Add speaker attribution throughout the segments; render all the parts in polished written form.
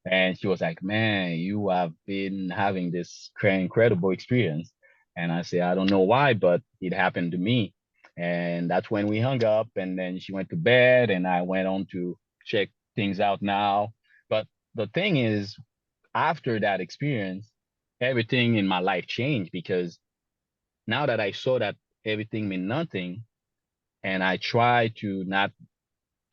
Speaker 1: And she was like, man, you have been having this incredible experience. And I said, I don't know why, but it happened to me. And that's when we hung up. And then she went to bed, and I went on to check things out now. But the thing is, after that experience, everything in my life changed, because now that I saw that everything meant nothing, and I try to not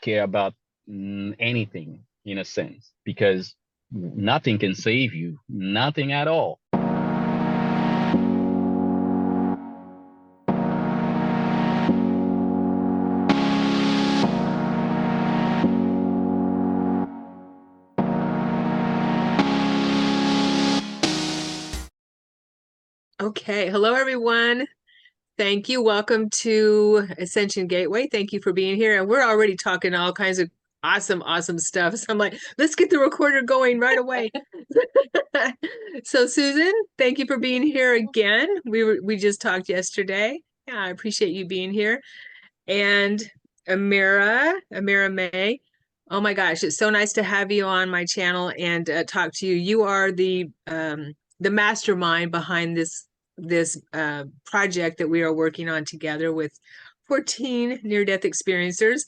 Speaker 1: care about anything in a sense, because nothing can save you, nothing at all.
Speaker 2: Okay. Hello, everyone. Thank you. Welcome to Ascension Gateway. Thank you for being here. And we're already talking all kinds of awesome stuff. So I'm like, let's get the recorder going right away. So Susan, thank you for being here again. We just talked yesterday. Yeah, I appreciate you being here. And Amira May. Oh my gosh, it's so nice to have you on my channel and talk to you. You are the mastermind behind this project that we are working on together with 14 near-death experiencers.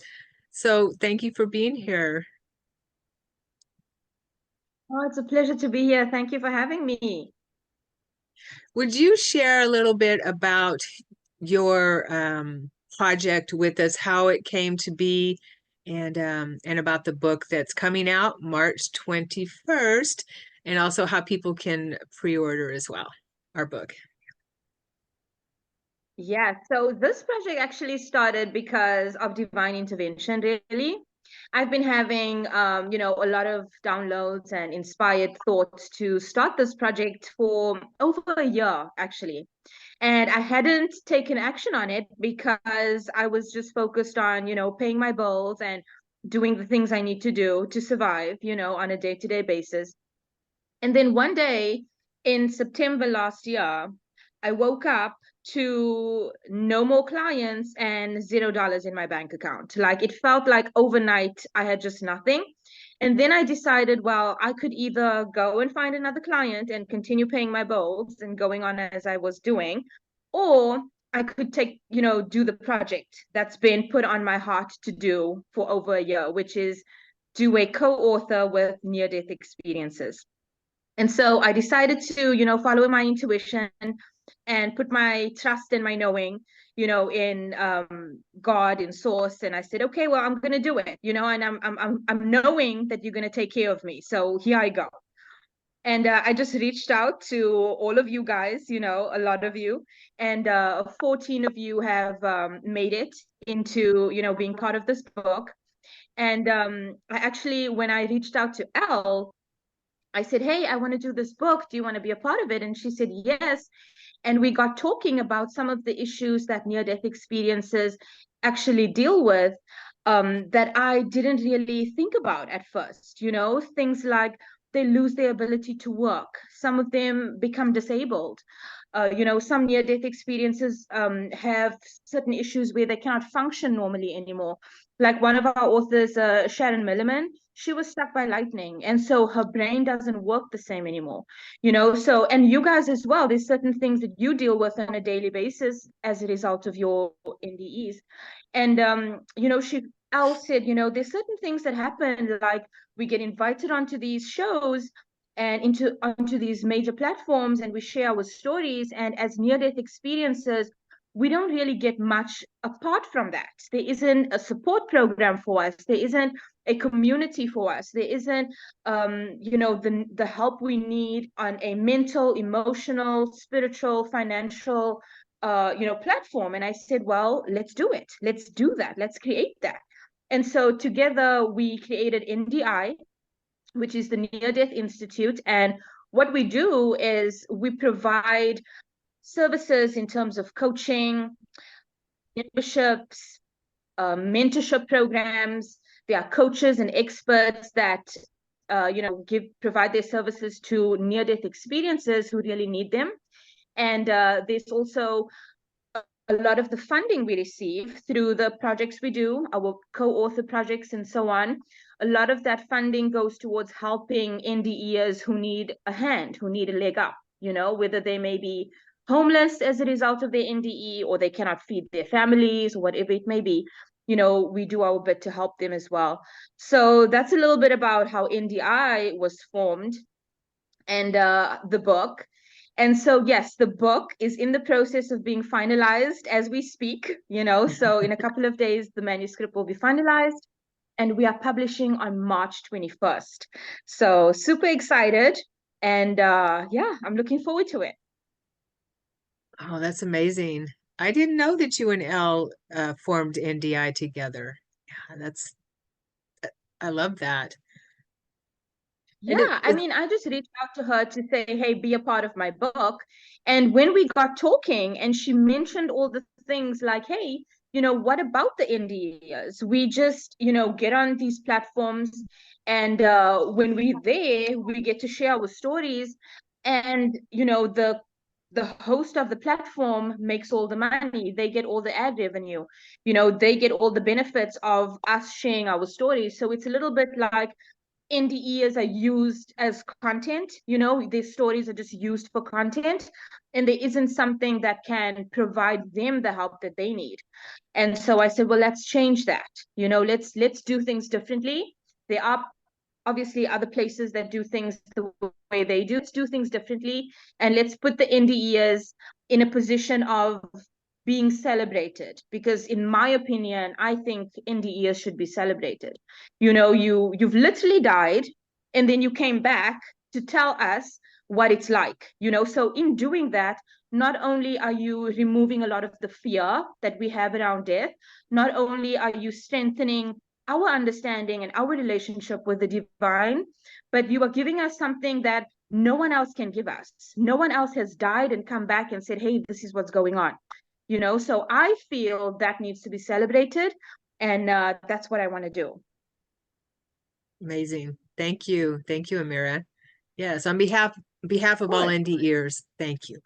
Speaker 2: So thank you for being here.
Speaker 3: Oh, it's a pleasure to be here. Thank you for having me.
Speaker 2: Would you share a little bit about your project with us, how it came to be, and about the book that's coming out March 21st, and also how people can pre-order as well, our book.
Speaker 3: Yeah, so this project actually started because of divine intervention, really. I've been having, a lot of downloads and inspired thoughts to start this project for over a year, actually. And I hadn't taken action on it because I was just focused on, paying my bills and doing the things I need to do to survive, on a day-to-day basis. And then one day in September last year, I woke up to no more clients and $0 in my bank account. Like it felt like overnight I had just nothing. And then I decided, well, I could either go and find another client and continue paying my bills and going on as I was doing, or I could do the project that's been put on my heart to do for over a year, which is do a co-author with near-death experiences. And so I decided to, follow my intuition and put my trust and my knowing, in God, in source. And I said, okay, well, I'm going to do it, and I'm knowing that you're going to take care of me. So here I go. And I just reached out to all of you guys, a lot of you, and 14 of you have made it into, being part of this book. And I actually, when I reached out to Elle, I said, hey, I want to do this book. Do you want to be a part of it? And she said, yes. And we got talking about some of the issues that near-death experiences actually deal with, that I didn't really think about at first. Things like they lose their ability to work. Some of them become disabled. Some near-death experiences have certain issues where they cannot function normally anymore. Like one of our authors, Sharon Milliman, she was struck by lightning, and so her brain doesn't work the same anymore. So, and you guys as well, there's certain things that you deal with on a daily basis as a result of your NDEs. And she Elle said, there's certain things that happen, like we get invited onto these shows and onto these major platforms, and we share our stories, and as near-death experiences, we don't really get much apart from that. There isn't a support program for us. There isn't a community for us. There isn't, the help we need on a mental, emotional, spiritual, financial, platform. And I said, well, let's do it. Let's do that. Let's create that. And so together we created NDI, which is the Near Death Institute. And what we do is we provide services in terms of coaching, memberships, mentorship programs. There are coaches and experts that provide their services to near-death experiences who really need them. And there's also a lot of the funding we receive through the projects we do, our co-author projects and so on. a lot of that funding goes towards helping NDEers who need a hand, who need a leg up, whether they may be homeless as a result of their NDE, or they cannot feed their families, or whatever it may be. We do our bit to help them as well. So that's a little bit about how NDI was formed, and the book. And so, yes, the book is in the process of being finalized as we speak, so in a couple of days, the manuscript will be finalized, and we are publishing on March 21st. So super excited. And yeah, I'm looking forward to it.
Speaker 2: Oh, that's amazing. I didn't know that you and Elle formed NDI together. Yeah, I love that. And
Speaker 3: Yeah, I mean, I just reached out to her to say, hey, be a part of my book. And when we got talking, and she mentioned all the things like, hey, what about the NDEs? We just, get on these platforms, and when we're there, we get to share our stories. And, the host of the platform makes all the money. They get all the ad revenue. They get all the benefits of us sharing our stories. So it's a little bit like NDEs are used as content, these stories are just used for content, and there isn't something that can provide them the help that they need. And so I said, well, let's change that. Let's do things differently. There are obviously other places that do things the way they do. Let's do things differently, and let's put the NDEs in a position of being celebrated, because in my opinion, I think NDEs should be celebrated. You've literally died, and then you came back to tell us what it's like. So in doing that, not only are you removing a lot of the fear that we have around death, not only are you strengthening our understanding and our relationship with the divine, but you are giving us something that no one else can give us. No one else has died and come back and said, hey, this is what's going on. So I feel that needs to be celebrated, and that's what I want to do.
Speaker 2: Amazing. Thank you. Thank you, Amira. Yes, on behalf of all NDEers, thank you.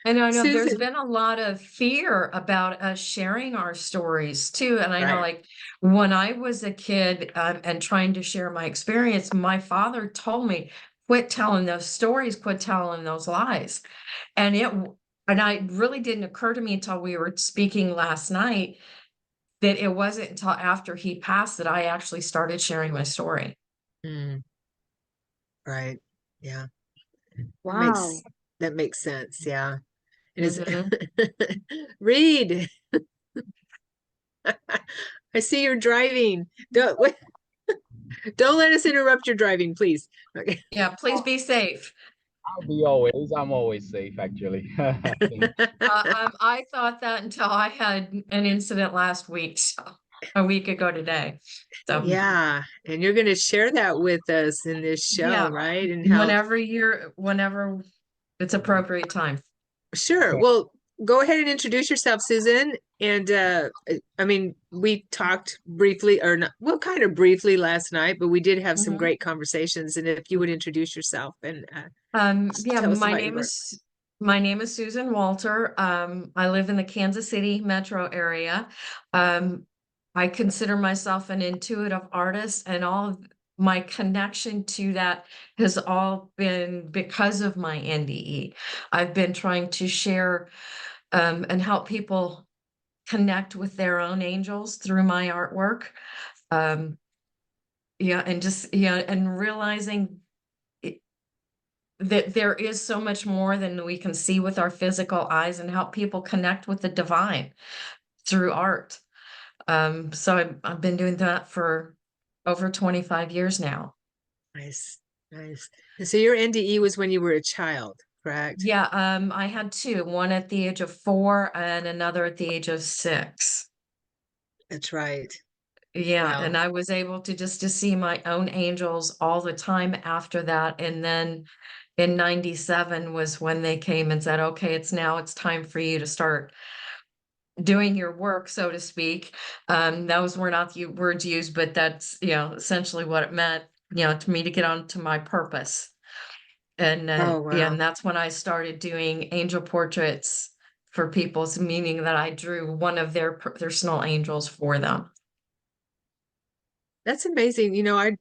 Speaker 4: And I know there's
Speaker 2: Susan.
Speaker 4: been a lot of fear about us sharing our stories too. And I know,
Speaker 2: Right.
Speaker 4: like, when I was a kid and trying to share my experience, my father told me, quit telling those stories, quit telling those lies. And I really didn't occur to me until we were speaking last night that it wasn't until after he passed that I actually started sharing my story.
Speaker 2: Mm. Right. Yeah.
Speaker 3: Wow.
Speaker 2: That makes sense. Yeah. It is.
Speaker 4: Mhm.
Speaker 2: Read. I see you're driving. Don't let us interrupt your driving, please. Okay.
Speaker 4: Yeah, please be safe.
Speaker 1: I'm always safe, actually.
Speaker 4: I thought that until I had an incident last week, so a week ago today. So
Speaker 2: Yeah, and you're going to share that with us in this show,
Speaker 4: yeah,
Speaker 2: right? And how
Speaker 4: whenever it's appropriate time.
Speaker 2: Sure. Well, go ahead and introduce yourself, Susan. And I mean, we talked briefly, or not, well, kind of briefly last night, but we did have some
Speaker 4: Mhm.
Speaker 2: great conversations. And if you would introduce yourself and
Speaker 4: Yeah,
Speaker 2: tell us about your work.
Speaker 4: my name is Susan Walter. I live in the Kansas City metro area. I consider myself an intuitive artist, and all of my connection to that has all been because of my NDE. I've been trying to share and help people connect with their own angels through my artwork. Um, yeah, and just and realizing that there is so much more than we can see with our physical eyes, and help people connect with the divine through art. So I've been doing that for over 25 years now.
Speaker 2: Nice, nice. And so your NDE was when you were a child, correct?
Speaker 4: Yeah, I had two, one at the age of 4 and another at the age of 6.
Speaker 2: That's right.
Speaker 4: Yeah,
Speaker 2: Wow.
Speaker 4: and I was able to see my own angels all the time after that. And then in 97 was when they came and said, okay, it's time for you to start doing your work, so to speak. Those were not the words used, but that's, essentially what it meant, to me, to get on to my purpose. And
Speaker 2: Oh,
Speaker 4: yeah,
Speaker 2: wow.
Speaker 4: and that's when I started doing angel portraits for people, meaning that I drew one of their personal angels for them.
Speaker 2: That's amazing. I'm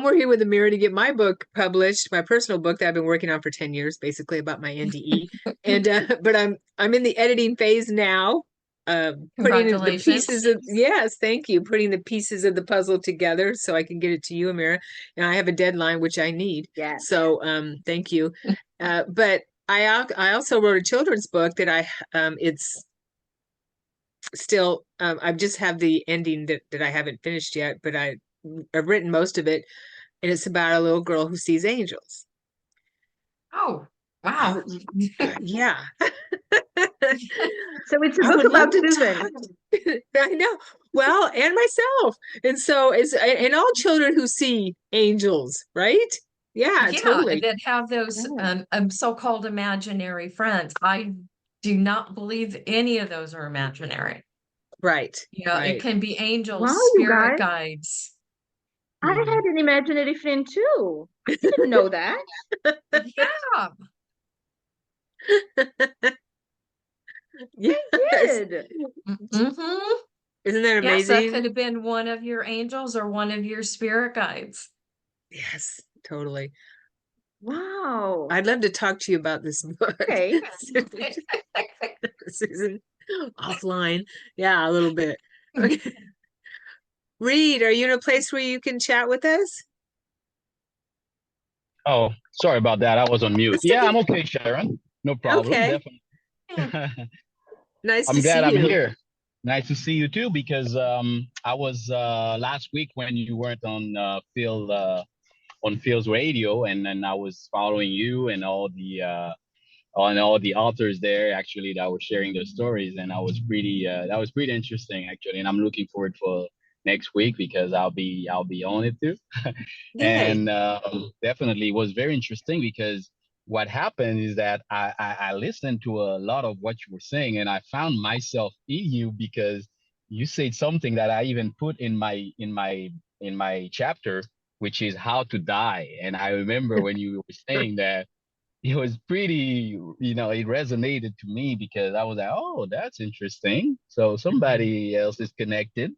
Speaker 2: working with Amira to get my book published, my personal book that I've been working on for 10 years, basically about my NDE. And but I'm in the editing phase now. Putting the pieces
Speaker 4: Congratulations.
Speaker 2: of yes, thank you. Putting the pieces of the puzzle together so I can get it to you, Amira. And I have a deadline which I need.
Speaker 3: Yes.
Speaker 2: So thank you. But I also wrote a children's book that it's still I just have the ending that I haven't finished yet, but I've written most of it, and it's about a little girl who sees angels.
Speaker 4: Oh, wow.
Speaker 2: Yeah.
Speaker 3: So it's a
Speaker 2: I
Speaker 3: book
Speaker 2: would love
Speaker 3: about
Speaker 2: to
Speaker 3: Susan.
Speaker 2: I know. Well, and myself. And so and all children who see angels, right? Yeah,
Speaker 4: Yeah,
Speaker 2: totally.
Speaker 4: that have those
Speaker 3: Yeah.
Speaker 4: so-called imaginary friends. I do not believe any of those are imaginary.
Speaker 2: Right.
Speaker 4: Yeah, it
Speaker 2: Right.
Speaker 4: can be angels,
Speaker 3: Wow, you
Speaker 4: spirit
Speaker 3: guys.
Speaker 4: guides.
Speaker 3: I
Speaker 2: Mhm.
Speaker 3: had an imaginary friend too. I didn't know that.
Speaker 4: Yeah.
Speaker 2: Yes.
Speaker 3: Did.
Speaker 4: Mm-hmm.
Speaker 2: Isn't that
Speaker 4: Yes, that could
Speaker 2: amazing?
Speaker 4: have been one of your angels or one of your spirit guides.
Speaker 2: Yes, totally.
Speaker 3: Wow.
Speaker 2: I'd love to talk to you about this book,
Speaker 3: Okay.
Speaker 2: Susan, offline. Yeah, a little bit. Okay. Reed, are you in a place where you can chat with us?
Speaker 1: Oh, sorry about that. I was on mute.
Speaker 2: That's
Speaker 1: Yeah,
Speaker 2: okay.
Speaker 1: I'm okay, Sharon. No problem.
Speaker 2: Okay.
Speaker 1: Definitely.
Speaker 2: Nice to
Speaker 1: I'm glad
Speaker 2: see
Speaker 1: I'm
Speaker 2: you.
Speaker 1: here. Nice to see you too, because I was last week when you weren't on Phil's radio, and then I was following you and all the authors there actually that were sharing their stories, and that was pretty interesting actually, and I'm looking forward for next week because I'll be on it too.
Speaker 2: Yay.
Speaker 1: And definitely was very interesting because what happened is that I listened to a lot of what you were saying, and I found myself in you because you said something that I even put in my chapter, which is how to die. And I remember when you were saying that, it was pretty, it resonated to me because I was like, oh, that's interesting. So somebody else is connected.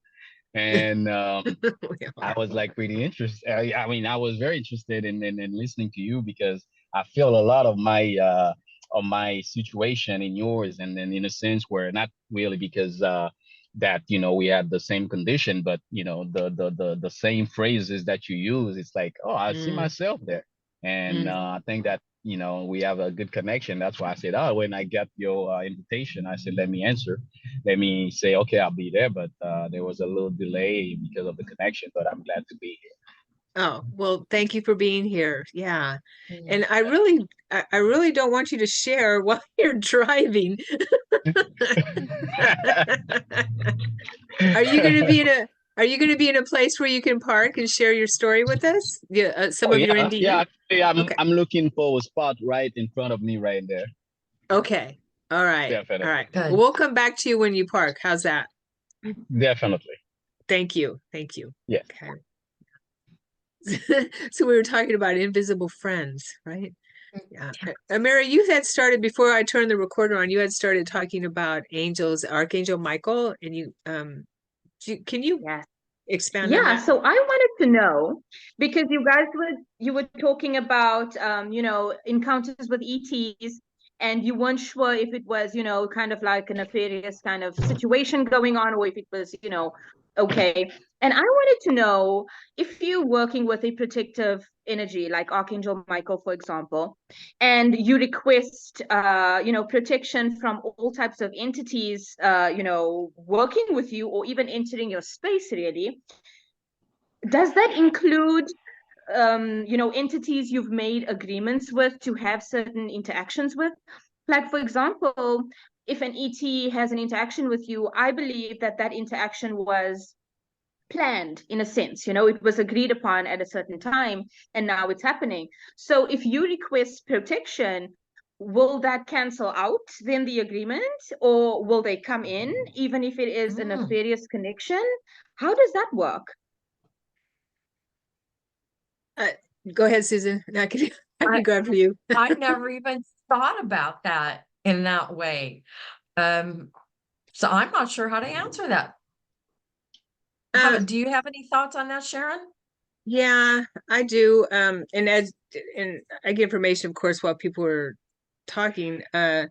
Speaker 1: And
Speaker 2: We
Speaker 1: I
Speaker 2: are.
Speaker 1: was like pretty interested. I mean, I was very interested in listening to you because I feel a lot of my situation in yours, and then in a sense where not really because that we had the same condition, but the same phrases that you use. It's like, oh, I see
Speaker 2: Mm,
Speaker 1: myself there, and
Speaker 2: mm.
Speaker 1: I think that we have a good connection. That's why I said, oh, when I got your invitation, I said, let me answer, let me say, okay, I'll be there. But there was a little delay because of the connection, but I'm glad to be
Speaker 2: Oh, well, thank you for being here. Yeah.
Speaker 4: Mm.
Speaker 2: And I really don't want you to share while you're driving. Are you going to be
Speaker 1: here.
Speaker 2: in a Are you going to be in a place where you can park and share your story with us? Yeah, some
Speaker 1: Oh
Speaker 2: of your
Speaker 1: yeah,
Speaker 2: NDE?
Speaker 1: yeah. Actually,
Speaker 2: Okay.
Speaker 1: I'm looking for a spot right in front of me right there.
Speaker 2: Okay. All right. All
Speaker 1: Definitely,
Speaker 2: right. Well,
Speaker 4: Good.
Speaker 2: we'll come back to you when you park. How's that?
Speaker 1: definitely.
Speaker 2: Thank you. Thank you.
Speaker 1: Yes,
Speaker 2: Okay. So we were talking about invisible friends, right? Yeah. Amira, you had started before I turned the recorder on, you had started talking about angels, Archangel Michael, and can you
Speaker 3: Yes.
Speaker 2: expand on
Speaker 3: Yeah,
Speaker 2: that?
Speaker 3: so I wanted to know because you were talking about encounters with ETs, and you weren't sure if it was, kind of like a nefarious kind of situation going on, or if it was, okay. And I wanted to know if you're working with a protective energy like Archangel Michael, for example, and you request protection from all types of entities, working with you or even entering your space really. Does that include entities you've made agreements with to have certain interactions with? Like, for example, if an ET has an interaction with you, I believe that that interaction was planned in a sense, it was agreed upon at a certain time, and now it's happening. So if you request protection, will that cancel out then the agreement, or will they come in even if it is a
Speaker 4: Mm.
Speaker 3: nefarious connection? How does that work?
Speaker 2: Uh, Go ahead, Susan. I
Speaker 4: I
Speaker 2: can go after you.
Speaker 4: I never even thought about that in that way. Um, so I'm not sure how to answer that. Do you have any thoughts on that, Sharon?
Speaker 2: Yeah, I do. And I get information, of course, while people are talking. I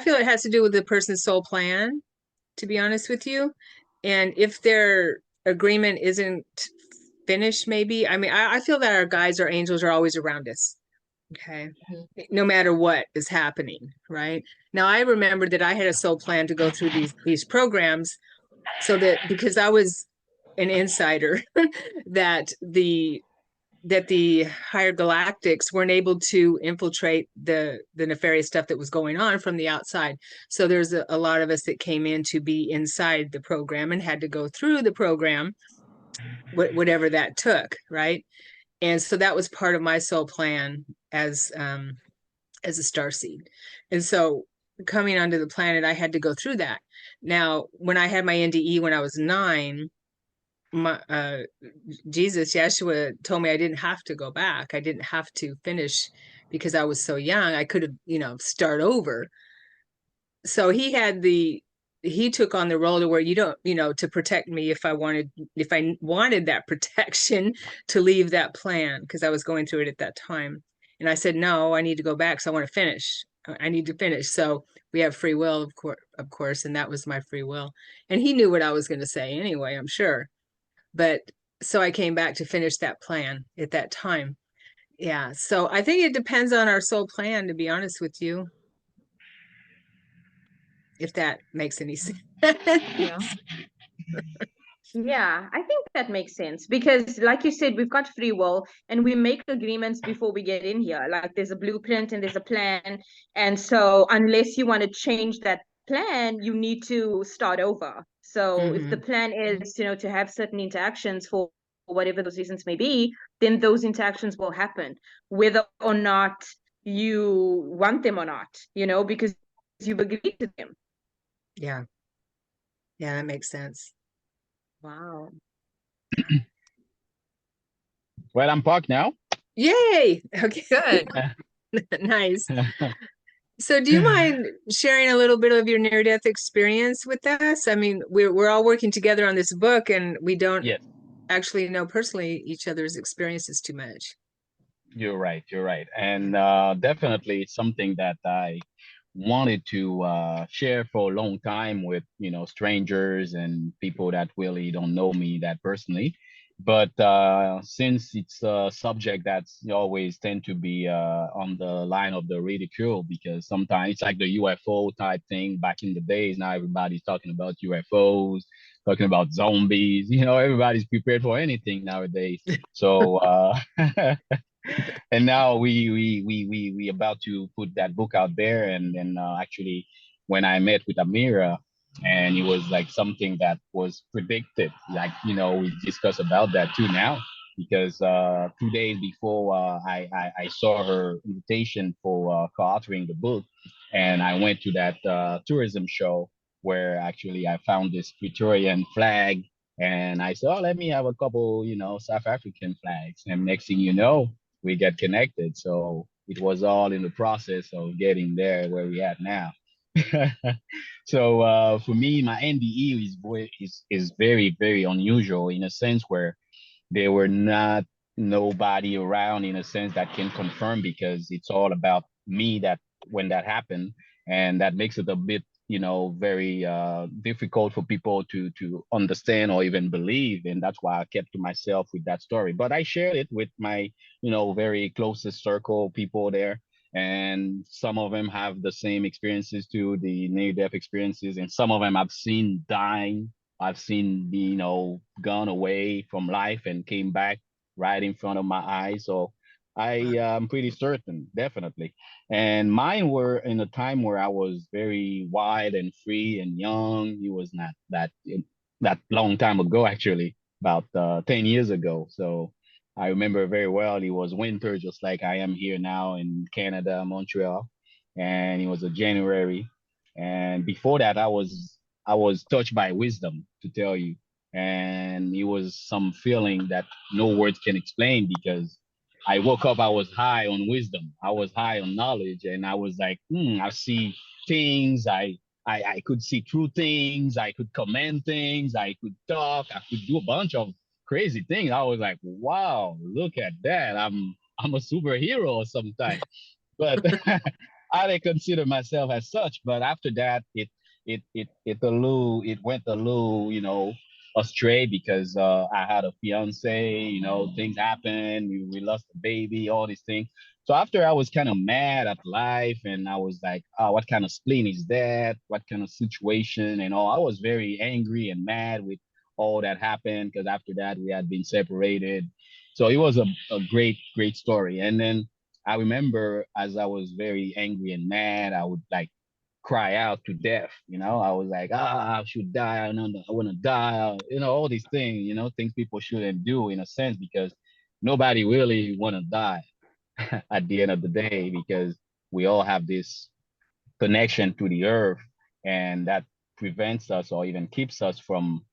Speaker 2: feel it has to do with the person's soul plan, to be honest with you. And if their agreement isn't finished, maybe, I mean, I feel that our guides, our angels are always around us. Okay. No matter what is happening, right? Now, I remember that I had a soul plan to go through these programs so that because I was an insider that the higher galactics weren't able to infiltrate the nefarious stuff that was going on from the outside. So there's a lot of us that came in to be inside the program and had to go through the program, whatever that took, right? And so that was part of my soul plan as a star seed. And so coming onto the planet, I had to go through that. Now, when I had my NDE when I was 9, my Jesus, Yeshua told me I didn't have to go back. I didn't have to finish because I was so young. I could have, start over. So he took on the role to where you don't, to protect me if I wanted that protection to leave that plan because I was going through it at that time. And I said, no, I need to go back. So I want to finish. I need to finish. So we have free will, of course, and that was my free will. And he knew what I was going to say anyway, I'm sure. But so I came back to finish that plan at that time. Yeah. So I think it depends on our soul plan, to be honest with you, if that makes any sense.
Speaker 4: Yeah.
Speaker 3: Yeah, I think that makes sense because, like you said, we've got free will and we make agreements before we get in here. Like there's a blueprint and there's a plan. And so, unless you want to change that plan, you need to start over. So, if the plan is, to have certain interactions for whatever those reasons may be, then those interactions will happen, whether or not you want them or not, because you've agreed to them.
Speaker 2: Yeah. Yeah, that makes sense.
Speaker 3: Wow.
Speaker 1: Well, I'm parked now.
Speaker 2: Yay. Okay.
Speaker 4: Good.
Speaker 2: Nice. So do you mind sharing a little bit of your near-death experience with us? I mean, we're all working together on this book and we don't
Speaker 1: Yes,
Speaker 2: actually know personally each other's experiences too much.
Speaker 1: you're right. You're right. And definitely it's something that I wanted to share for a long time with, strangers and people that really don't know me that personally. But since it's a subject that's always tend to be on the line of the ridicule, because sometimes it's like the UFO type thing back in the days. Now everybody's talking about UFOs, talking about zombies. Everybody's prepared for anything nowadays. So and now we about to put that book out there, and then actually when I met with Amira, and it was like something that was predicted, like we discussed about that too now, because 2 days before I saw her invitation for co-authoring the book, and I went to that tourism show where actually I found this Praetorian flag, and I said, oh, let me have a couple South African flags, and next thing you know, we get connected. So it was all in the process of getting there where we at now. So for me, my NDE is very, very unusual in a sense where there were not nobody around in a sense that can confirm, because it's all about me that when that happened, and that makes it a bit very difficult for people to understand or even believe, and that's why I kept to myself with that story. But I shared it with my very closest circle of people there, and some of them have the same experiences too, the near-death experiences, and some of them I've seen dying. I've seen, gone away from life and came back right in front of my eyes. So I am pretty certain, definitely. And mine were in a time where I was very wild and free and young. It was not that long time ago, actually, about 10 years ago. So I remember very well. It was winter, just like I am here now in Canada, Montreal, and it was a January. And before that, I was touched by wisdom, to tell you. And it was some feeling that no words can explain, because I woke up, I was high on wisdom. I was high on knowledge. And I was like, I see things. I could see through things, I could comment things, I could talk, I could do a bunch of crazy things. I was like, wow, look at that. I'm a superhero sometimes. But I didn't consider myself as such. But after that, it went a little, astray because I had a fiance. Things happened. We lost a baby, all these things. So after I was kind of mad at life, and I was like, oh, what kind of spleen is that? What kind of situation and all? I was very angry and mad with all that happened because after that we had been separated. So it was a great, great story. And then I remember as I was very angry and mad, I would like cry out to death. I was like, I should die. I want to die. All these things, things people shouldn't do in a sense because nobody really want to die at the end of the day because we all have this connection to the earth, and that prevents us or even keeps us from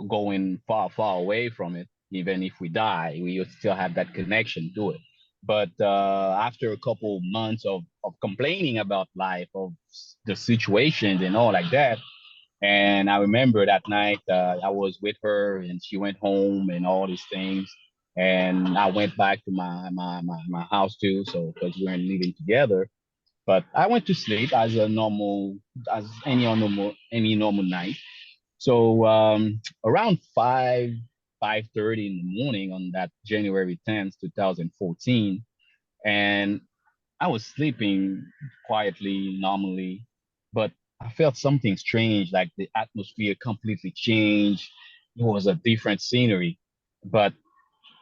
Speaker 1: going far far away from it. Even if we die, we still have that connection to it. But after a couple months of complaining about life, of the situations and all like that, and I remember that night I was with her and she went home and all these things, and I went back to my house too, so because we weren't living together. But I went to sleep as any normal night. So around 5:30 in the morning on that January 10th, 2014, and I was sleeping quietly, normally, but I felt something strange, like the atmosphere completely changed. It was a different scenery, but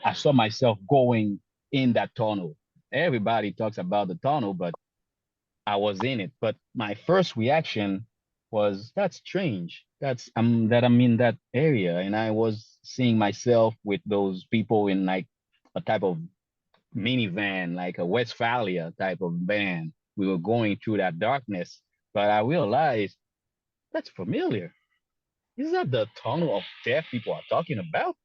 Speaker 1: I saw myself going in that tunnel. Everybody talks about the tunnel, but I was in it. But my first reaction was, that's strange. That I'm in that area. And I was seeing myself with those people in like a type of minivan, like a Westphalia type of van. We were going through that darkness. But I realized that's familiar. Is that the tunnel of death people are talking about?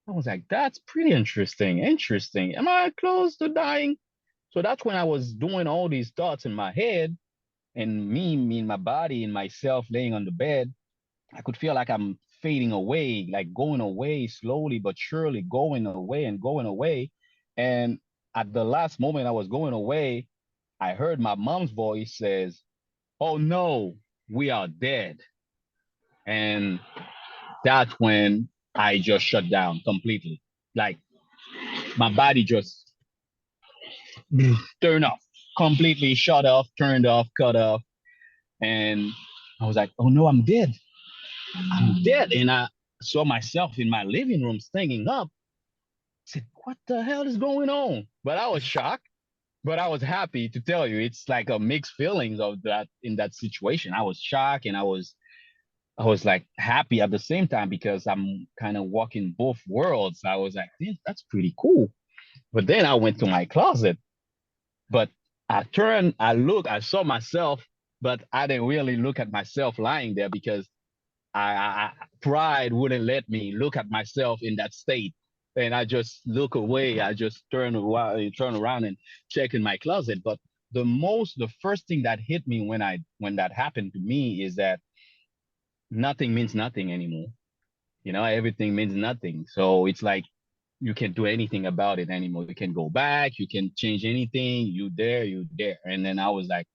Speaker 1: I was like, that's pretty interesting. Interesting. Am I close to dying? So that's when I was doing all these thoughts in my head, and me, my body, and myself laying on the bed. I could feel like I'm fading away, like going away slowly but surely, going away and going away. And at the last moment I was going away, I heard my mom's voice says, "Oh no, we are dead." And that's when I just shut down completely. Like my body just turned off, completely shut off, turned off, cut off. And I was like, oh no, I'm dead. I'm dead. And I saw myself in my living room standing up. I said, what the hell is going on? But I was shocked, but I was happy to tell you. It's like a mixed feelings of that in that situation. I was shocked and I was like happy at the same time because I'm kind of walking both worlds. I was like, that's pretty cool. But then I went to my closet, but I turned, I looked, I saw myself, but I didn't really look at myself lying there because pride wouldn't let me look at myself in that state. And I just look away. I just turn around and check in my closet. But the first thing that hit me when that happened to me is that nothing means nothing anymore. Everything means nothing. So it's like you can't do anything about it anymore. You can go back, you can change anything, you there. And then I was like,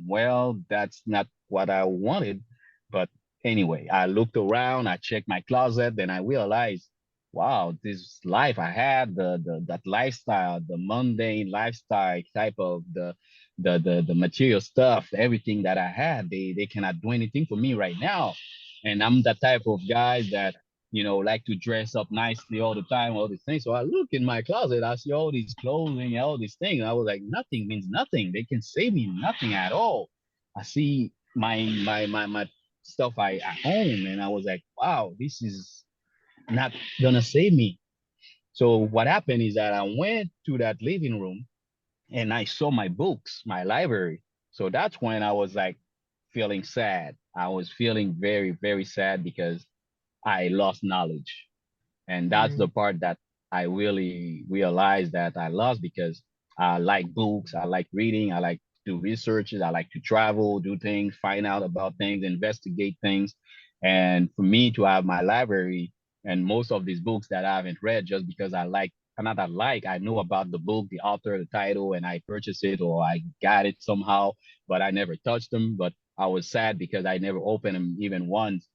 Speaker 1: well, that's not what I wanted. But anyway, I looked around, I checked my closet, then I realized, wow, this life I had, the that lifestyle, the mundane lifestyle type of the material stuff, everything that I had, they cannot do anything for me right now. And I'm the type of guy that like to dress up nicely all the time, all these things. So I look in my closet, I see all these clothing, all these things. I was like, nothing means nothing. They can save me nothing at all. I see my stuff I own, and I was like, wow, this is not gonna save me. So what happened is that I went to that living room and I saw my books, my library. So that's when I was like feeling sad. I was feeling very, very sad because I lost knowledge. And that's the part that I really realized that I lost because I like books, I like reading, I like do researches. I like to travel, do things, find out about things, investigate things. And for me to have my library and most of these books that I haven't read just because I like, not that like, I know about the book, the author, the title, and I purchased it or I got it somehow, but I never touched them. But I was sad because I never opened them even once.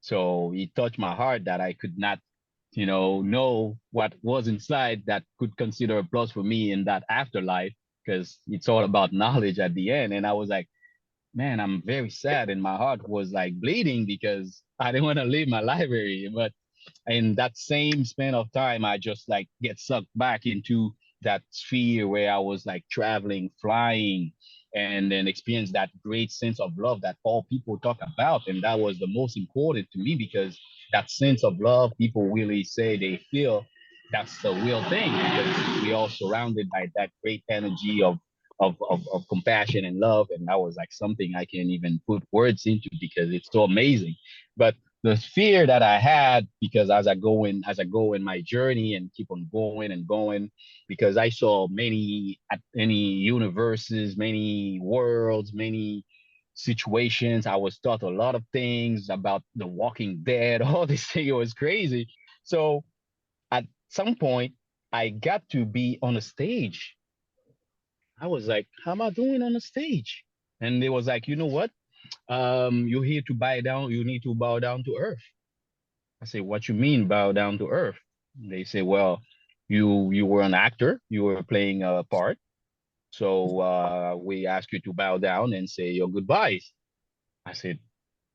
Speaker 1: So it touched my heart that I could not, know what was inside that could consider a plus for me in that afterlife, because it's all about knowledge at the end. And I was like, man, I'm very sad. And my heart was like bleeding because I didn't want to leave my library. But in that same span of time, I just like get sucked back into that sphere where I was like traveling, flying, and then experience that great sense of love that all people talk about. And that was the most important to me because that sense of love people really say they feel, that's the real thing because we are surrounded by that great energy of compassion and love. And that was like something I can't even put words into because it's so amazing. But the fear that I had, because as I go in my journey and keep on going and going, because I saw many universes, many worlds, many situations. I was taught a lot of things about the Walking Dead, all this thing. It was crazy. So at some point, I got to be on a stage. I was like, how am I doing on a stage? And they was like, you know what? You're here to bow down. You need to bow down to earth. I say, what you mean bow down to earth? They say, well, you were an actor, you were playing a part, so we ask you to bow down and say your goodbyes. I said,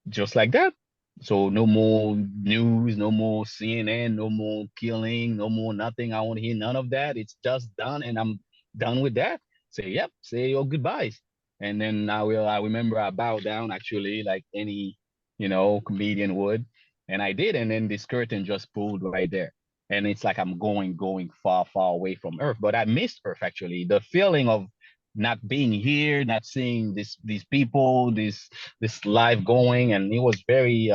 Speaker 1: just like that. So no more news, no more CNN, no more killing, no more nothing. I won't hear none of that. It's just done, and I'm done with that. Say, yep, say your goodbyes. And then I remember I bowed down actually, like any, comedian would. And I did, and then this curtain just pulled right there. And it's like I'm going far, far away from Earth. But I missed Earth actually. The feeling of not being here, not seeing these people, this life going, and it was very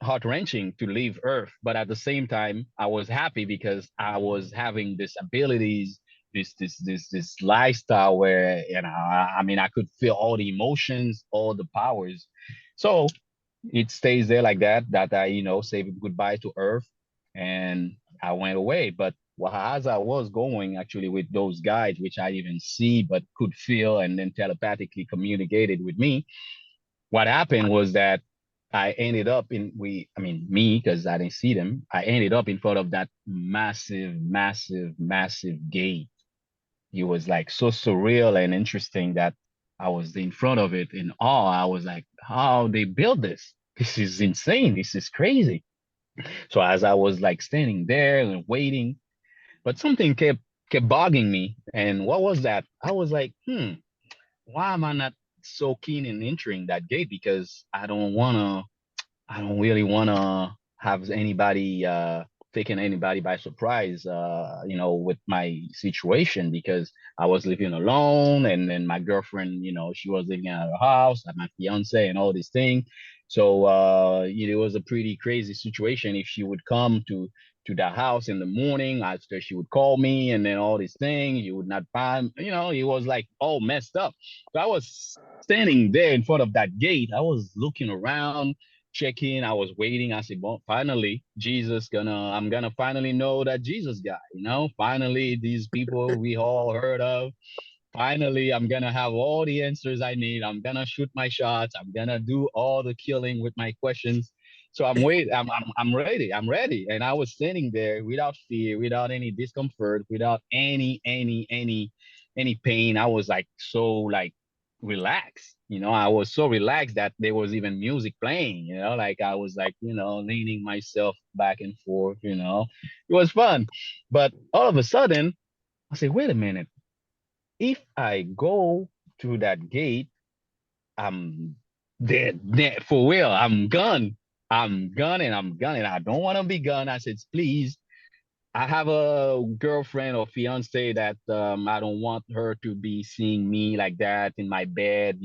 Speaker 1: heart wrenching to leave Earth. But at the same time, I was happy because I was having these abilities, this lifestyle where I mean I could feel all the emotions, all the powers. So it stays there like that. That I say goodbye to Earth, and I went away. But as I was going actually with those guides, which I even see but could feel and then telepathically communicated with me, what happened was that I ended up I mean, me, because I didn't see them, I ended up in front of that massive, massive, massive gate. It was like so surreal and interesting that I was in front of it in awe. I was like, how they built this? This is insane. This is crazy. So as I was like standing there and waiting, but something kept bugging me. And what was that? I was like, why am I not so keen in entering that gate? Because I don't really want to have anybody taking anybody by surprise, with my situation because I was living alone, and then my girlfriend, she was living at her house, at my fiance, and all these things. So it was a pretty crazy situation. If she would come to the house in the morning, after she would call me, and then all these things, you would not find, it was like all messed up. So I was standing there in front of that gate. I was looking around check in. I was waiting. I said, well, finally, I'm gonna finally know that Jesus guy, finally, these people we all heard of. Finally, I'm gonna have all the answers I need. I'm gonna shoot my shots. I'm gonna do all the killing with my questions. So I'm wait. I'm ready. I'm ready. And I was standing there without fear, without any discomfort, without any pain. I was like so like relaxed. I was so relaxed that there was even music playing. Like I was like leaning myself back and forth. It was fun. But all of a sudden, I said, wait a minute, if I go through that gate, I'm dead for real. I'm gone. I'm gone and I'm gone and I don't want to be gone. I said, please, I have a girlfriend or fiance that I don't want her to be seeing me like that in my bed,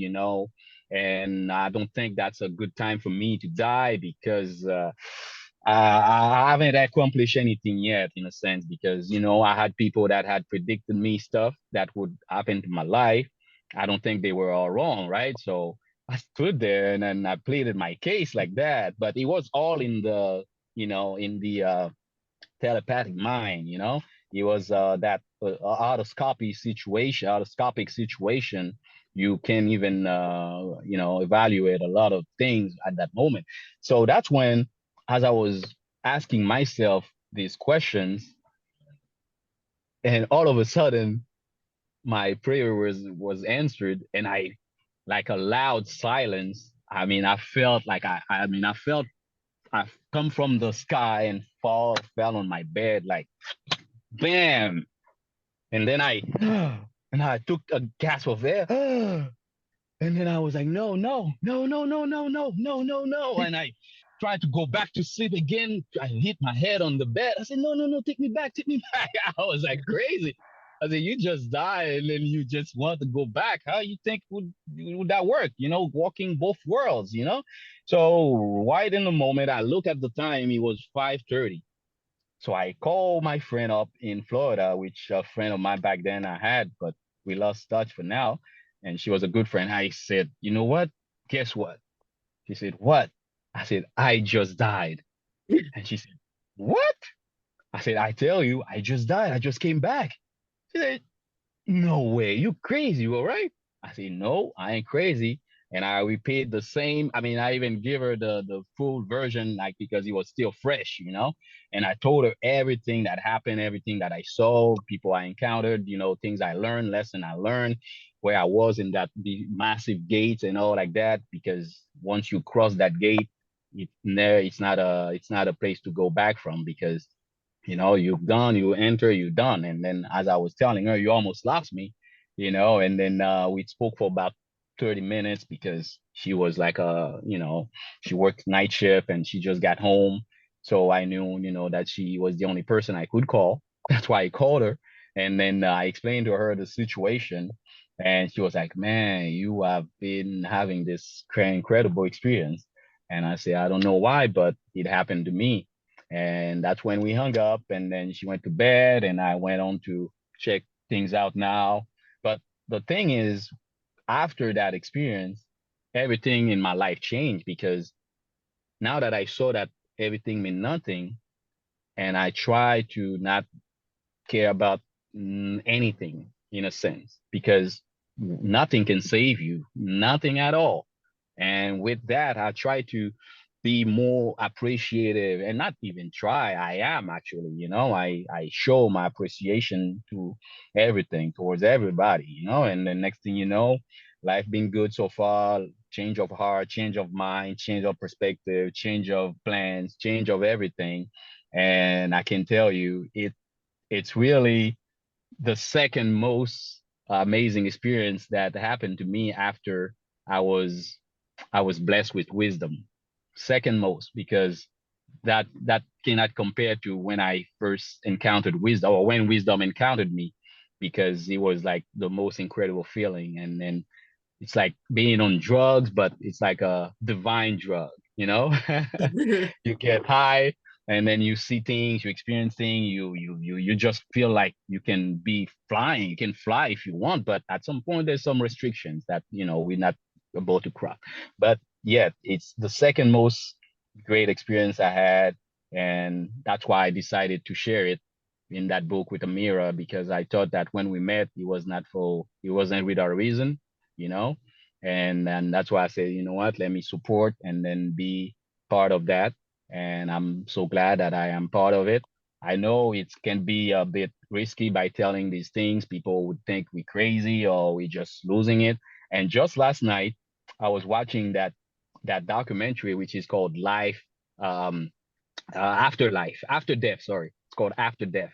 Speaker 1: and I don't think that's a good time for me to die because I haven't accomplished anything yet, in a sense, because I had people that had predicted me stuff that would happen to my life. I don't think they were all wrong, right? So I stood there and then I pleaded my case like that, but it was all in the in the telepathic mind. It was that autoscopic situation. You can even evaluate a lot of things at that moment. So that's when, as I was asking myself these questions, and all of a sudden my prayer was answered, and I, like a loud silence. I mean, I felt like I felt I come from the sky and fell on my bed, like bam. And then I and I took a gasp of air. And then I was like, no, no, no, no, no, no, no, no, no, no. And I tried to go back to sleep again. I hit my head on the bed. I said, no, no, no, take me back, take me back. I was like crazy. I said, you just died and then you just want to go back. How you think would that work? Walking both worlds. So right in the moment, I look at the time, it was 5:30. So I called my friend up in Florida, which a friend of mine back then I had, but we lost touch for now. And she was a good friend. I said, you know what? Guess what? She said, what? I said, I just died. And she said, what? I said, I tell you, I just died. I just came back. She said, no way, you crazy, you all right? I said, no, I ain't crazy. And I repeat the same. I mean, I even give her the full version, like, because it was still fresh. And I told her everything that happened, everything that I saw, people I encountered, things I learned, lesson I learned, where I was in that the massive gates and all like that. Because once you cross that gate, it's not a place to go back from, because you've done, you enter, you done. And then, as I was telling her, you almost lost me. And then we spoke for about 30 minutes, because she was like she worked night shift and she just got home. So I knew, that she was the only person I could call. That's why I called her. And then I explained to her the situation. And she was like, man, you have been having this incredible experience. And I said, I don't know why, but it happened to me. And that's when we hung up, and then she went to bed and I went on to check things out now. But the thing is, after that experience, everything in my life changed, because now that I saw that everything meant nothing, and I try to not care about anything, in a sense, because nothing can save you, nothing at all. And with that, I try to be more appreciative, and not even try. I am actually, I show my appreciation to everything, towards everybody. And the next thing you know, life been good so far. Change of heart, change of mind, change of perspective, change of plans, change of everything. And I can tell you, it's really the second most amazing experience that happened to me after I was I was blessed with wisdom. Second most, because that cannot compare to when I first encountered wisdom, or when wisdom encountered me, because it was like the most incredible feeling. And then it's like being on drugs, but it's like a divine drug. You get high, and then you see things, you experience things, you just feel like you can be flying. You can fly if you want, but at some point there's some restrictions that we're not able to cross. But yeah, it's the second most great experience I had, and that's why I decided to share it in that book with Amira, because I thought that when we met, it wasn't with our reason, you know. And that's why I said, you know what, let me support and then be part of that. And I'm so glad that I am part of it. I know it can be a bit risky by telling these things. People would think we're crazy or we're just losing it. And just last night, I was watching that documentary, which is called Life, Afterlife, After Death. Sorry, it's called After Death,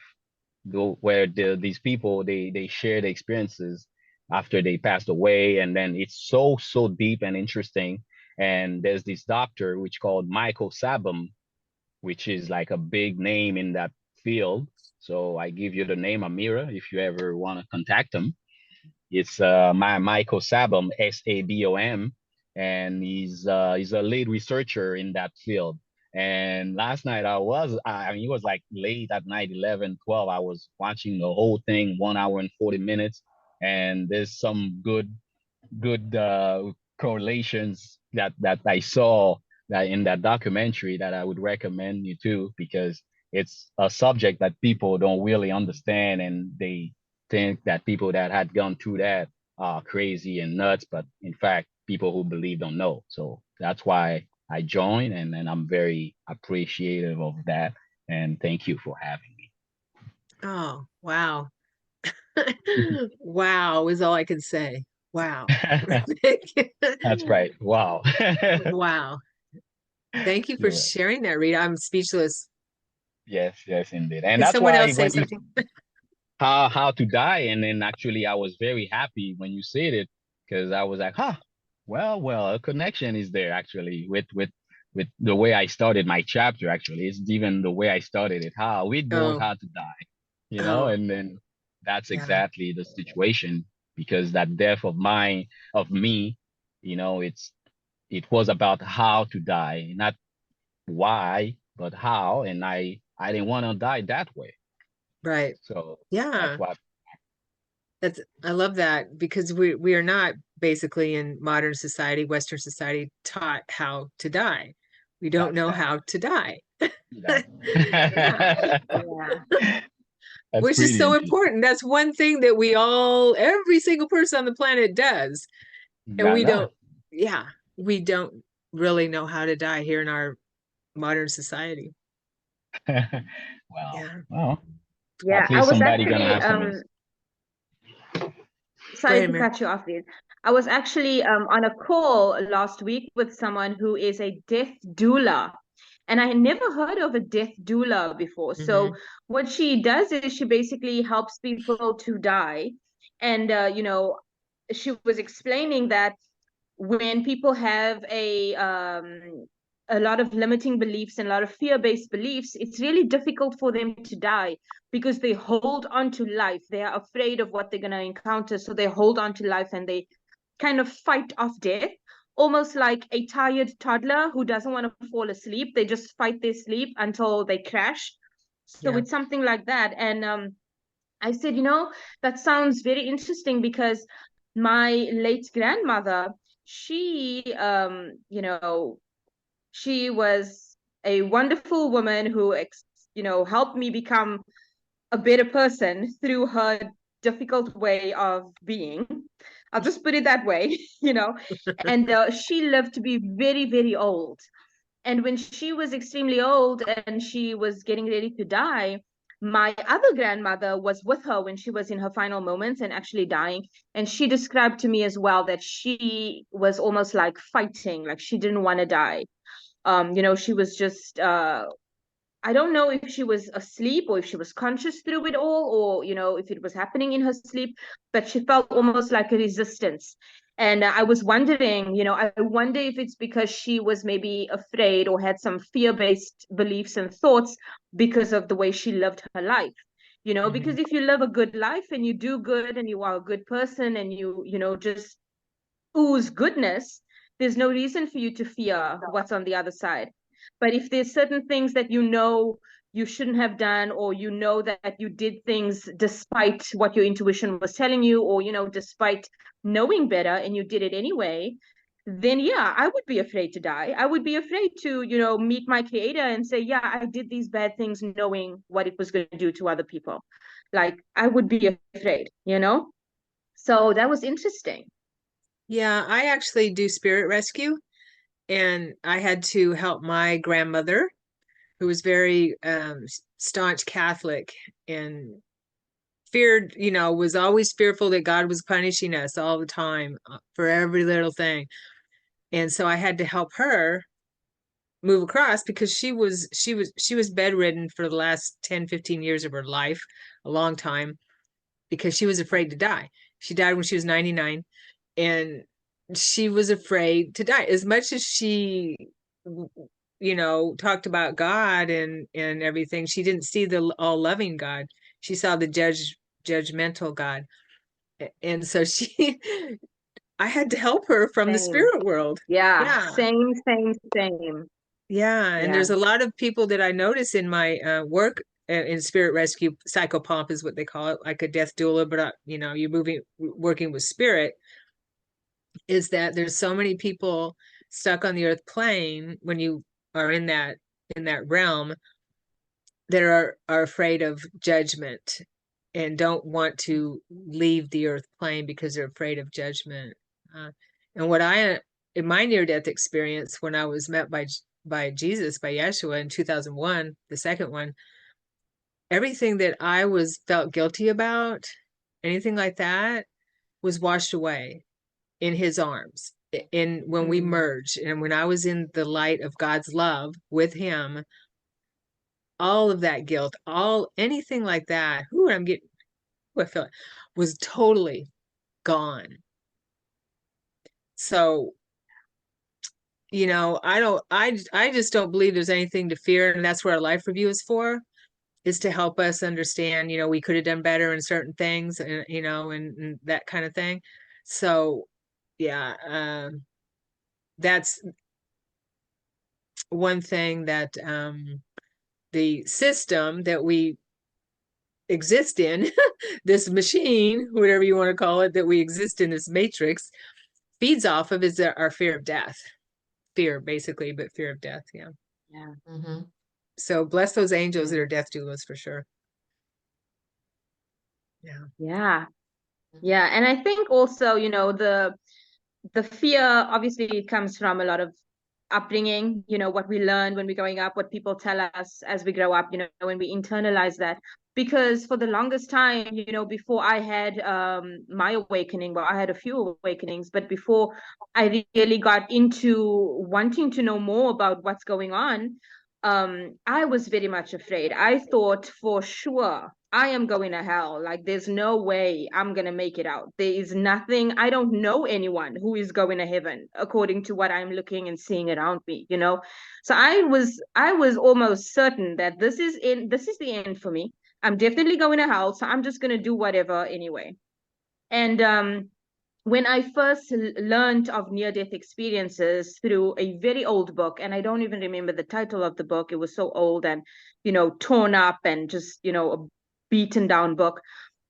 Speaker 1: where these people they share the experiences after they passed away. And then it's so deep and interesting. And there's this doctor which called Michael Sabum, which is like a big name in that field. So I give you the name, Amira, if you ever want to contact him. It's Michael Sabum, Sabom, and he's a lead researcher in that field. And last night I mean, it was like late at night, 11, 12. I was watching the whole thing, 1 hour and 40 minutes. And there's some good correlations that I saw that in that documentary that I would recommend you to, because it's a subject that people don't really understand, and they think that people that had gone through that are crazy and nuts, but in fact people who believe don't know. So that's why I joined, and then I'm very appreciative of that, and thank you for having
Speaker 2: Oh, wow. Wow is all I can say. Wow.
Speaker 1: me. That's right. Wow.
Speaker 2: Wow. Thank you for
Speaker 1: You're right.
Speaker 2: sharing that, Rita. I'm speechless.
Speaker 1: Yes, yes, indeed. And
Speaker 2: Can
Speaker 1: that's
Speaker 2: someone
Speaker 1: why
Speaker 2: else say
Speaker 1: when you
Speaker 2: something?
Speaker 1: how to die, and then actually I was very happy when you said it, because I was like, huh, well, a connection is there actually with the way I started my chapter. Actually, it's even the way I started it. How we both
Speaker 2: Oh,
Speaker 1: had to die,
Speaker 2: oh,
Speaker 1: and then that's
Speaker 2: yeah,
Speaker 1: exactly the situation, because that death of me, it was about how to die, not why, but how, and I didn't want to die that way.
Speaker 2: right.
Speaker 1: So that's
Speaker 2: Yeah,
Speaker 1: what.
Speaker 2: I love that because we are not basically in modern society, Western society, taught how to die. We don't
Speaker 1: That's
Speaker 2: know
Speaker 1: that.
Speaker 2: how to die. Yeah,
Speaker 1: That.
Speaker 3: Yeah.
Speaker 1: That's
Speaker 2: which is
Speaker 1: pretty
Speaker 2: so
Speaker 1: interesting.
Speaker 2: important. That's one thing that every single person on the planet does. And
Speaker 1: I
Speaker 2: we
Speaker 1: know.
Speaker 2: don't, yeah, we don't really know how to die here in our modern society.
Speaker 1: Well,
Speaker 2: Yeah.
Speaker 1: well,
Speaker 3: Yeah,
Speaker 1: at
Speaker 3: I
Speaker 1: least
Speaker 3: was
Speaker 1: somebody gonna
Speaker 3: actually
Speaker 1: have some.
Speaker 2: Go
Speaker 3: sorry
Speaker 2: ahead,
Speaker 3: to
Speaker 2: Mary.
Speaker 3: cut you off, Liz. I was actually on a call last week with someone who is a death doula. And I had never heard of a death doula before. So
Speaker 2: Hmm.
Speaker 3: what she does is she basically helps people to die. And she was explaining that when people have a lot of limiting beliefs and a lot of fear-based beliefs, it's really difficult for them to die because they hold on to life. They are afraid of what they're going to encounter, so they hold on to life and they kind of fight off death, almost like a tired toddler who doesn't want to fall asleep. They just fight their sleep until they crash. So
Speaker 2: Yeah.
Speaker 3: it's something like that. And I said, that sounds very interesting because my late grandmother, she, she was a wonderful woman who, helped me become a better person through her difficult way of being. I'll just put it that way, And she lived to be very, very old. And when she was extremely old and she was getting ready to die, my other grandmother was with her when she was in her final moments and actually dying. And she described to me as well that she was almost like fighting, like she didn't want to die. She was just I don't know if she was asleep or if she was conscious through it all, or if it was happening in her sleep, but she felt almost like a resistance. And I was wondering, I wonder if it's because she was maybe afraid or had some fear-based beliefs and thoughts because of the way she lived her life.
Speaker 2: Hmm.
Speaker 3: Because if you live a good life and you do good and you are a good person and just ooze goodness, there's no reason for you to fear what's on the other side. But if there's certain things that you shouldn't have done, or that you did things despite what your intuition was telling you, or despite knowing better and you did it anyway, then yeah, I would be afraid to die. I would be afraid to, meet my creator and say, yeah, I did these bad things knowing what it was going to do to other people. Like I would be afraid. So that was interesting.
Speaker 2: Yeah, I actually do spirit rescue, and I had to help my grandmother, who was very staunch Catholic and feared, was always fearful that God was punishing us all the time for every little thing. And so I had to help her move across because she was bedridden for the last 10, 15 years of her life, a long time, because she was afraid to die. She died when she was 99, and she was afraid to die. As much as she talked about God and everything, she didn't see the all loving God. She saw the judgmental God. And so I had to help her from the
Speaker 3: Same.
Speaker 2: spirit world.
Speaker 3: Yeah,
Speaker 2: Yeah.
Speaker 3: same, same, same.
Speaker 2: Yeah, and
Speaker 3: Yeah.
Speaker 2: there's a lot of people that I notice in my work in spirit rescue. Psychopomp is what they call it, like a death doula, but you're working with spirit. Is that there's so many people stuck on the earth plane when you are in that realm that are afraid of judgment and don't want to leave the earth plane because they're afraid of judgment. And what in my near-death experience, when I was met by Jesus, by Yeshua in 2001, the second one, everything that I felt guilty about, anything like that, was washed away in his arms. When we merged, and when I was in the light of God's love with him, all of that guilt, anything like that, I feel was totally gone. So, I just don't believe there's anything to fear, and that's what our life review is for, is to help us understand, we could have done better in certain things, and and that kind of thing. So, yeah, that's one thing that the system that we exist in, this machine, whatever you want to call it, that we exist in, this matrix, feeds off of, is our fear of death. Fear, basically, but fear of death. Yeah.
Speaker 3: Yeah.
Speaker 4: Mm-hmm.
Speaker 2: So bless those angels that are death doulas for sure. Yeah.
Speaker 3: Yeah. Yeah. And I think also, the fear obviously comes from a lot of upbringing, what we learn when we're growing up, what people tell us as we grow up, when we internalize that. Because for the longest time, before I had my awakening, well, I had a few awakenings, but before I really got into wanting to know more about what's going on, I was very much afraid. I thought for sure I am going to hell. Like, there's no way I'm going to make it out. There is nothing, I don't know anyone who is going to heaven, according to what I'm looking and seeing around me, So I was almost certain that this is the end for me. I'm definitely going to hell. So I'm just going to do whatever anyway. And when I first learned of near-death experiences through a very old book, and I don't even remember the title of the book, it was so old and, torn up and just, a beaten down book.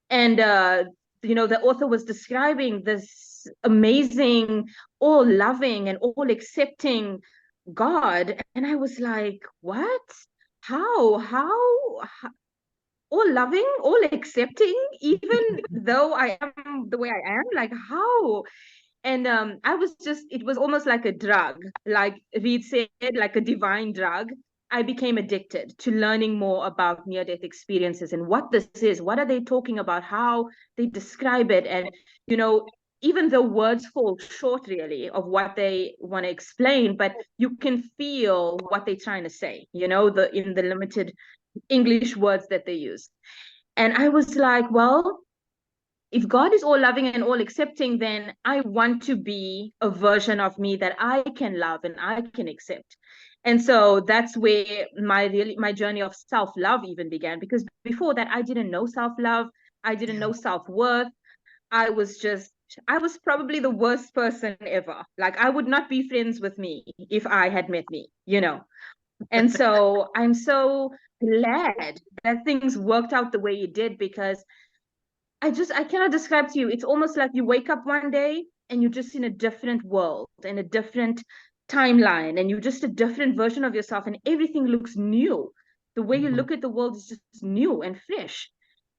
Speaker 3: And, the author was describing this amazing, all loving and all accepting God. And I was like, what? How all loving, all accepting, even though I am the way I am? Like, how? And it was almost like a drug, like Reed said, like a divine drug. I became addicted to learning more about near-death experiences and what this is. What are they talking about? How they describe it? And, even though words fall short really of what they want to explain, but you can feel what they're trying to say, in the limited English words that they use. And I was like, well, if God is all loving and all accepting, then I want to be a version of me that I can love and I can accept. And so that's where my journey of self-love even began, because before that I didn't know self-love, I didn't know self-worth. I was probably the worst person ever. Like, I would not be friends with me if I had met me. And so I'm so glad that things worked out the way it did, because I cannot describe to you. It's almost like you wake up one day and you're just in a different world, in a different timeline, and you're just a different version of yourself, and everything looks new. The way you look at the world is just new and fresh.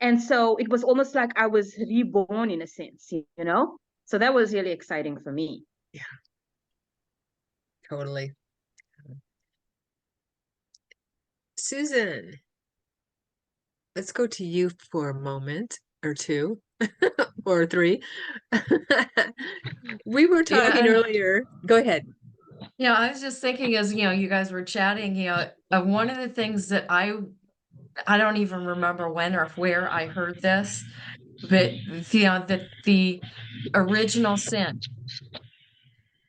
Speaker 3: And so it was almost like I was reborn in a sense. So that was really exciting for me.
Speaker 2: Yeah. Totally. Susan, let's go to you for a moment or two or three. We were talking earlier. Go ahead.
Speaker 4: Yeah, I was just thinking as, you guys were chatting, one of the things that I don't even remember when or where I heard this, but that the original sin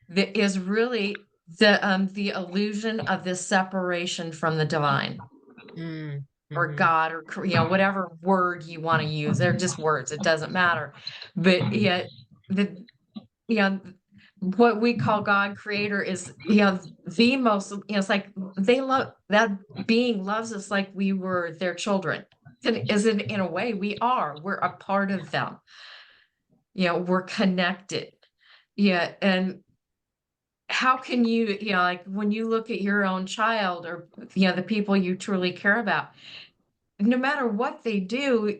Speaker 4: that is really the illusion of the separation from the divine. Or God, or whatever word you want to use. They're just words, it doesn't matter. But yet the what we call God creator is, the most, it's like they love that being loves us like we were their children. Is it in a way we're a part of them. We're connected. Yeah. And how can you, like when you look at your own child or, the people you truly care about, no matter what they do,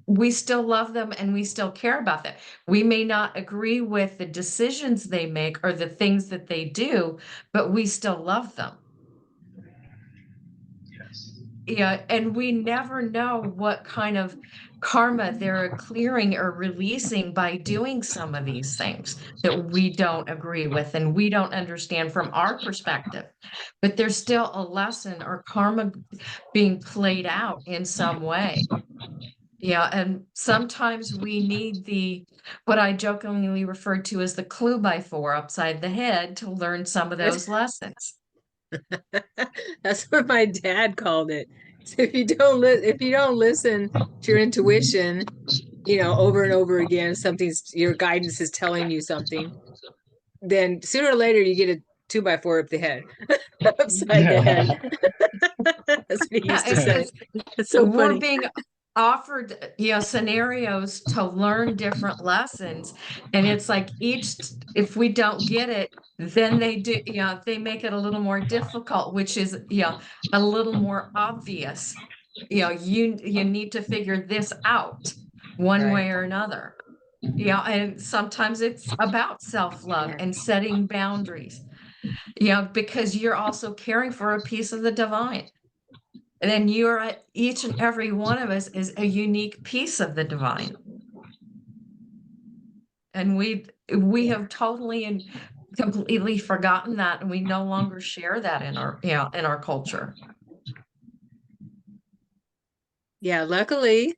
Speaker 4: we still love them and we still care about them. We may not agree with the decisions they make or the things that they do, but we still love them.
Speaker 1: Yes.
Speaker 4: Yeah, and we never know what kind of karma they're clearing or releasing by doing some of these things that we don't agree with and we don't understand from our perspective. But there's still a lesson or karma being played out in some way. Yeah, and sometimes we need what I jokingly referred to as the clue by four upside the head to learn some of those lessons.
Speaker 2: That's what my dad called it. So if you don't listen to your intuition, over and over again, your guidance is telling you something, then sooner or later you get a 2x4 up the head, upside the head. That's what he used to say. It's so
Speaker 4: We're
Speaker 2: funny.
Speaker 4: being offered, scenarios to learn different lessons. And it's like if we don't get it, then they do, they make it a little more difficult, which is, a little more obvious. You need to figure this out one way or another. And sometimes it's about self-love and setting boundaries, because you're also caring for a piece of the divine. And then each and every one of us is a unique piece of the divine. And we have totally and completely forgotten that, and we no longer share that in our culture.
Speaker 2: Yeah, luckily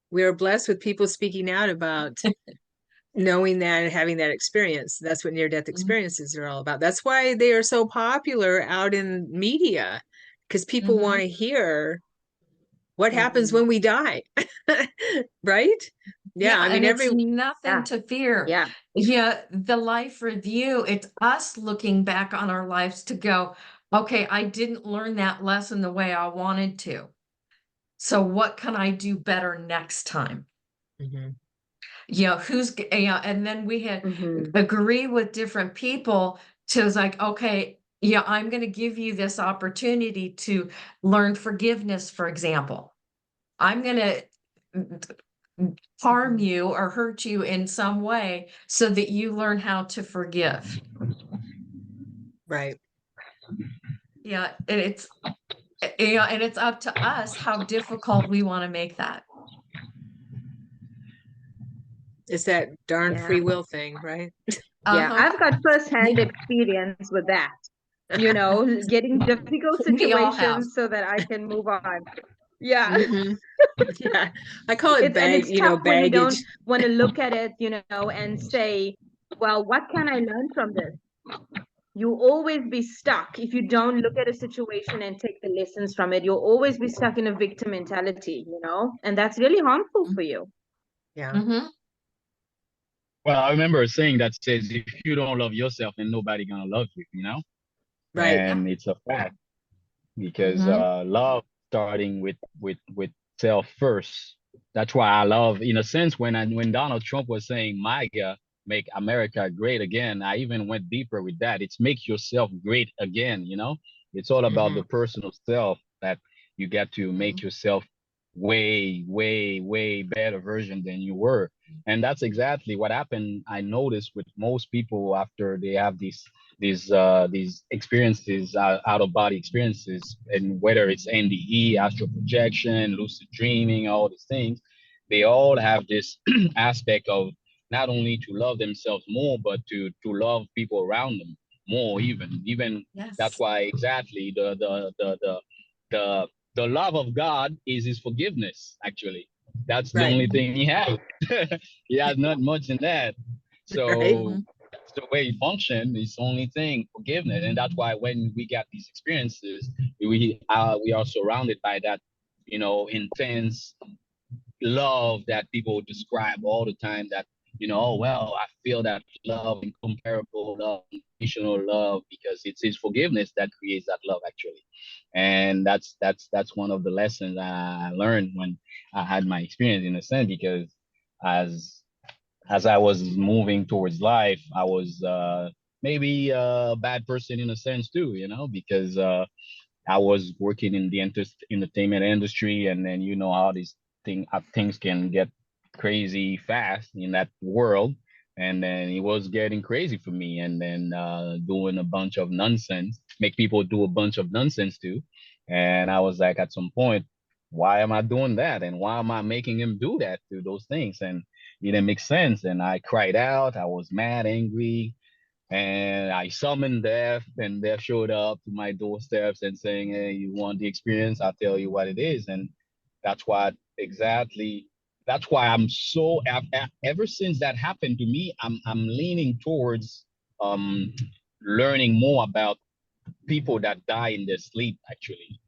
Speaker 2: we are blessed with people speaking out about knowing that and having that experience. That's what near-death experiences are all about. That's why they are so popular out in media, because people want to hear what happens when we die. Right? Yeah, I mean,
Speaker 4: and it's nothing to fear.
Speaker 3: Yeah.
Speaker 4: The life review, it's us looking back on our lives to go, okay, I didn't learn that lesson the way I wanted to. So what can I do better next time? And then we had agree with different people to like, okay, I'm going to give you this opportunity to learn forgiveness, for example. I'm going to harm you or hurt you in some way so that you learn how to forgive.
Speaker 2: Right.
Speaker 4: Yeah. And it's up to us how difficult we want to make that.
Speaker 2: It's that darn free will thing, right?
Speaker 3: Yeah, I've got firsthand experience with that. Getting difficult
Speaker 4: We all have.
Speaker 3: situations so that I can move on. Yeah.
Speaker 2: Yeah, I call it
Speaker 3: It's tough when you don't
Speaker 2: baggage.
Speaker 3: want to look at it, and say, well, what can I learn from this? You'll always be stuck if you don't look at a situation and take the lessons from it. You'll always be stuck in a victim mentality, and that's really harmful for you.
Speaker 2: Yeah.
Speaker 1: Well, I remember a saying that says, if you don't love yourself, then nobody gonna love you,
Speaker 2: Right.
Speaker 1: And it's a fact, because love starting with self first. That's why I love, in a sense, when Donald Trump was saying MAGA, make America great again, I even went deeper with that. It's make yourself great again. It's all about the personal self, that you get to make yourself way, way, way better version than you were. And that's exactly what happened. I noticed with most people after they have these experiences, out of body experiences, and whether it's NDE, astral projection, lucid dreaming, all these things, they all have this aspect of not only to love themselves more, but to love people around them more. Even
Speaker 4: Yes.
Speaker 1: That's why exactly the love of God is his forgiveness. Actually, that's the only thing he has. He has not much in that. So that's the way he functions. It's the only thing, forgiveness. And that's why when we get these experiences, we are surrounded by that, intense love that people describe all the time, that oh, well, I feel that love, incomparable love, unconditional love, because it's his forgiveness that creates that love actually. And that's one of the lessons I learned when I had my experience, in a sense, because as as I was moving towards life, I was maybe a bad person in a sense too, because I was working in the entertainment industry, and then you know how things can get crazy fast in that world, and then it was getting crazy for me, and then doing a bunch of nonsense, make people do a bunch of nonsense too, and I was like, at some point, why am I doing that, and why am I making him do that to those things, and it didn't make sense, and I cried out, I was mad, angry, and I summoned death, and death showed up to my doorsteps and saying, "Hey, you want the experience? I'll tell you what it is." And that's what exactly. That's why I'm so. Ever since that happened to me, I'm leaning towards um learning more about people that die in their sleep, actually,